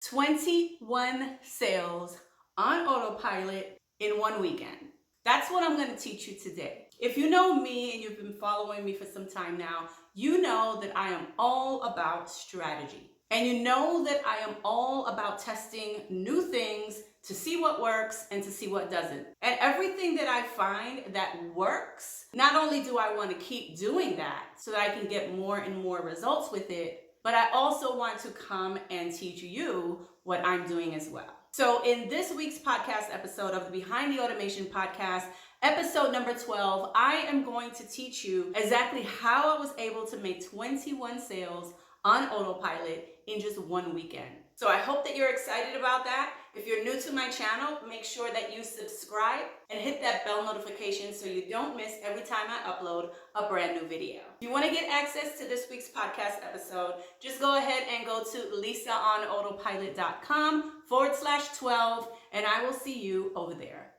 21 sales on autopilot in one weekend. That's what I'm going to teach you today. If you know me and you've been following me for some time now, you know that I am all about strategy. And you know that I am all about testing new things to see what works and to see what doesn't. And everything that I find that works, not only do I want to keep doing that so that I can get more and more results with it, but I also want to come and teach you what I'm doing as well. So in this week's podcast episode of the Behind the Automation podcast, episode number 12, I am going to teach you exactly how I was able to make 21 sales on autopilot in just one weekend. So I hope that you're excited about that. If you're new to my channel, make sure that you subscribe and hit that bell notification so you don't miss every time I upload a brand new video. If you want to get access to this week's podcast episode, just go ahead and go to lisaonautopilot.com/12 and I will see you over there.